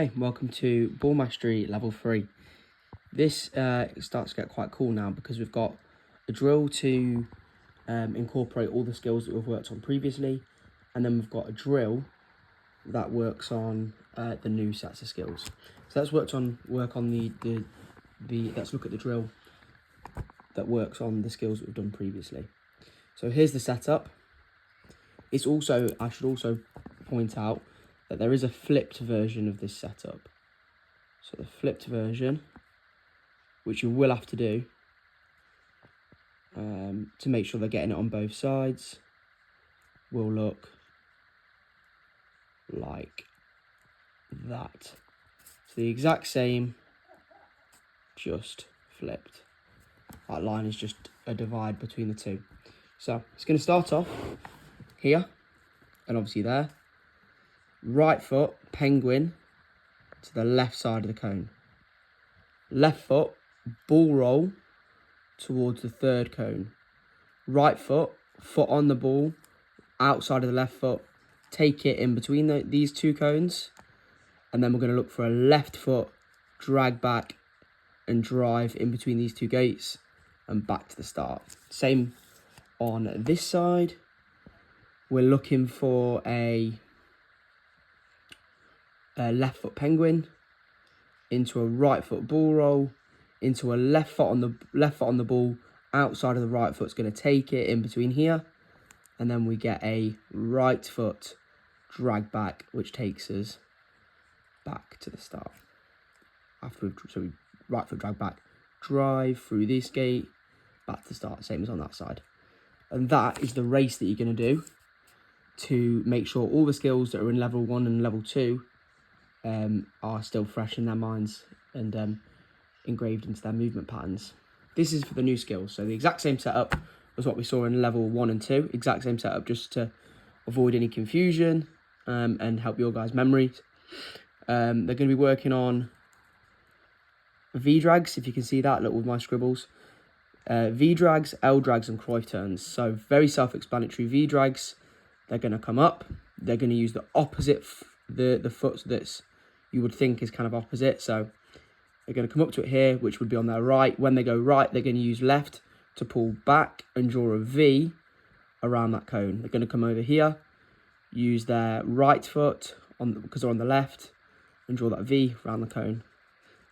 Hey, welcome to Ball Mastery Level 3. This starts to get quite cool now because we've got a drill to incorporate all the skills that we've worked on previously, and then we've got a drill that works on the new sets of skills. So let's work on let's look at the drill that works on the skills that we've done previously. So here's the setup. I should also point out that there is a flipped version of this setup. So the flipped version, which you will have to do to make sure they're getting it on both sides, will look like that. So the exact same, just flipped. That line is just a divide between the two. So it's going to start off here, and obviously there. Right foot, penguin, to the left side of the cone. Left foot, ball roll towards the third cone. Right foot, foot on the ball, outside of the left foot, take it in between these two cones, and then we're going to look for a left foot, drag back and drive in between these two gates and back to the start. Same on this side. We're looking for a left foot penguin into a right foot ball roll, into a left foot on the ball, outside of the right foot's going to take it in between here, and then we get a right foot drag back, which takes us back to the start. We right foot drag back, drive through this gate, back to the start, same as on that side. And that is the race that you're going to do to make sure all the skills that are in level 1 and level 2 are still fresh in their minds and engraved into their movement patterns. This is for the new skills, so the exact same setup as what we saw in level 1 and 2, exact same setup, just to avoid any confusion and help your guys' memories. They're going to be working on V-drags, if you can see that, look with my scribbles. V-drags, L-drags and Cruyff turns, so very self-explanatory. V-drags, they're going to come up, they're going to use the opposite, the foot that's you would think is kind of opposite, so they're going to come up to it here, which would be on their right. When they go right, they're going to use left to pull back and draw a V around that cone. They're going to come over here, use their right foot because they're on the left, and draw that V around the cone.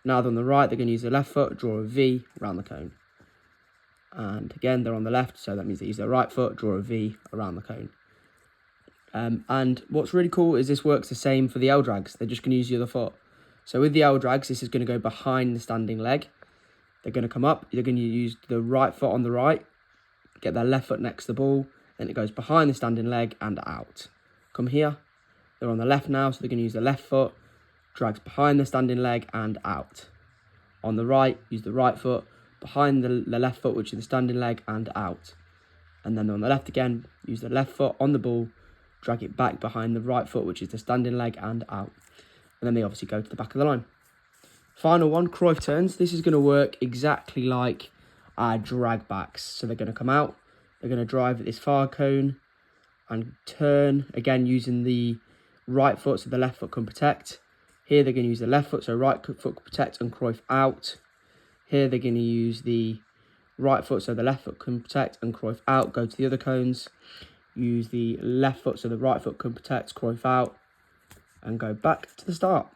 Now they're on the right, they're going to use the left foot, draw a V around the cone. And again, they're on the left, so that means they use their right foot, draw a V around the cone. And what's really cool is this works the same for the L drags. They're just going to use the other foot. So with the L drags, this is going to go behind the standing leg. They're going to come up. They're going to use the right foot on the right, get their left foot next to the ball. Then it goes behind the standing leg and out. Come here. They're on the left now, so they're going to use the left foot, drags behind the standing leg and out. On the right, use the right foot, behind the left foot, which is the standing leg, and out. And then on the left again, use the left foot on the ball, drag it back behind the right foot, which is the standing leg, and out. And then they obviously go to the back of the line. Final one, Cruyff turns. This is going to work exactly like our drag backs. So they're going to come out, they're going to drive at this far cone and turn, again using the right foot so the left foot can protect. Here they're going to use the left foot, so right foot can protect and Cruyff out. Here they're going to use the right foot so the left foot can protect and Cruyff out, go to the other cones. Use the left foot so the right foot can protect, Cruyff out, and go back to the start.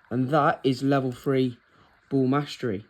And that is level 3 ball mastery.